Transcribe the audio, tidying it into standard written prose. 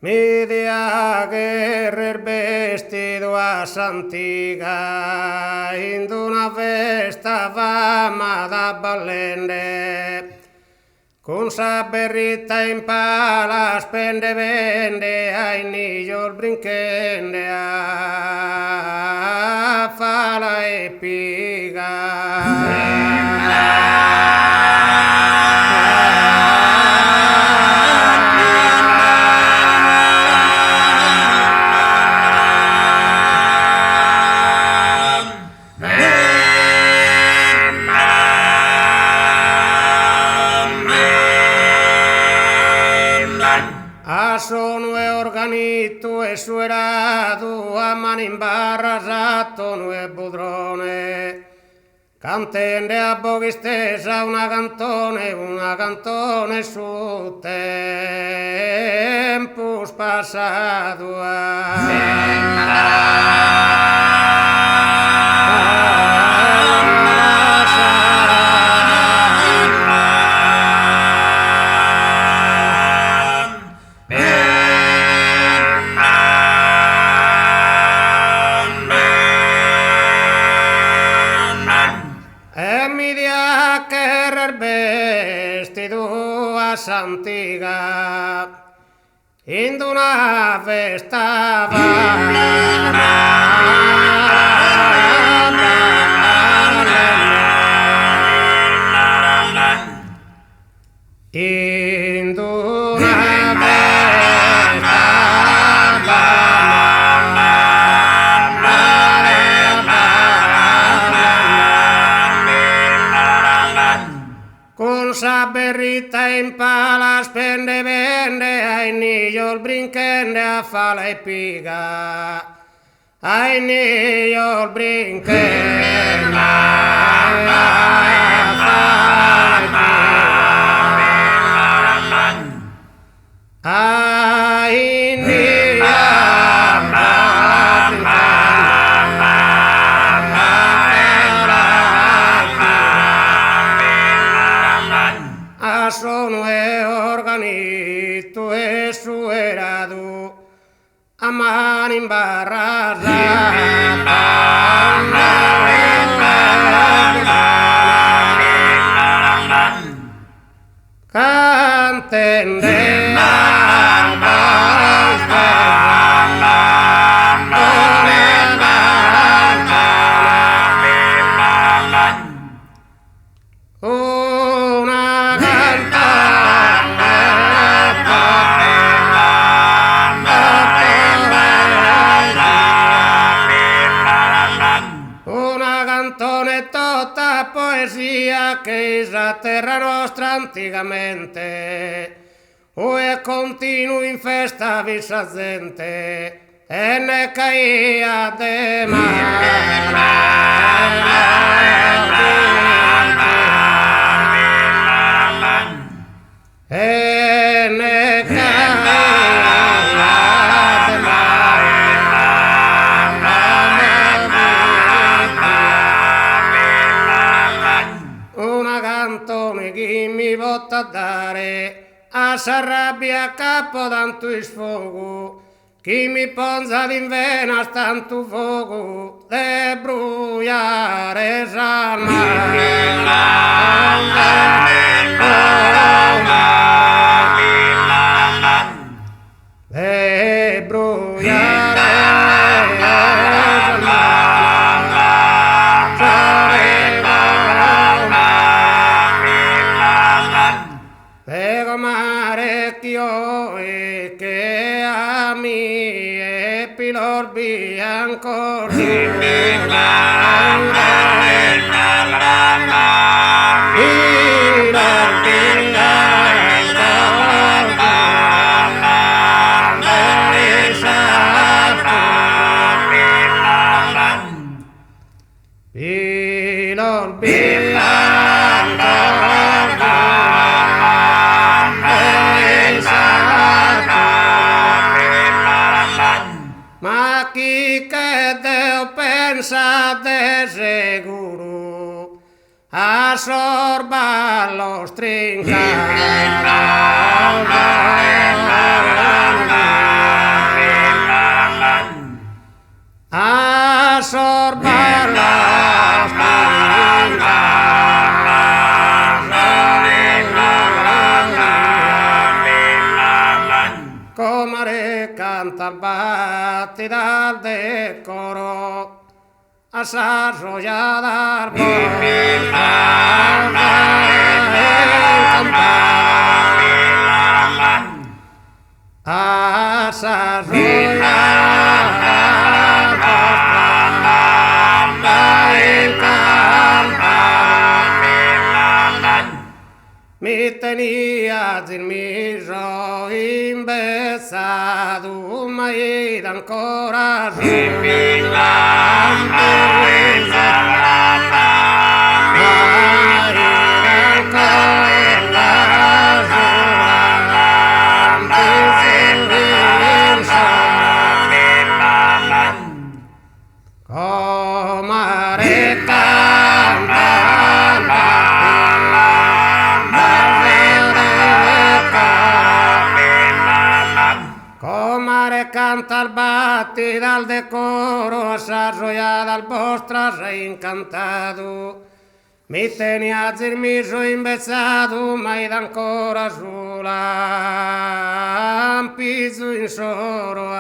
Media guerrer vestido a Santiga, indo una festa famada ballende, con sa berrita in pala spende vende, ai nigliol brinchende a fala e piga. Sono e organito e suerado a mani in barra rattono e budrone, cantende a boghi stesa una cantone su tempus passato vestido a Santiga, indo una festa indo una sa berrita in pala spende vende, ai nigliol brinchende a fala e piga, ai nigliol brinchende a fala e piga, ai sono e organito e suerado a mani in barra cantende tutta poesia che a terra nostra anticamente e continui in festa vissa gente e ne caia de e ne caia chi mi votta a dare a s'arrabbia a capo tanto il sfogo, chi mi ponza d'invena tanto fuoco de bruiare de bruiare e che a mi e pilor bianco ma chi che Deo pensa de seguro a sorba lo stringa Comare canta al batti dal decoro, assaggiata al mi tenia il mio imbezzado, ma ed ancora comare canta al batti dal decoro, assaggiata dal vostro sei incantato. Mi tenia il miso imbezzato, ma ed ancora sola, un pizzo in soro.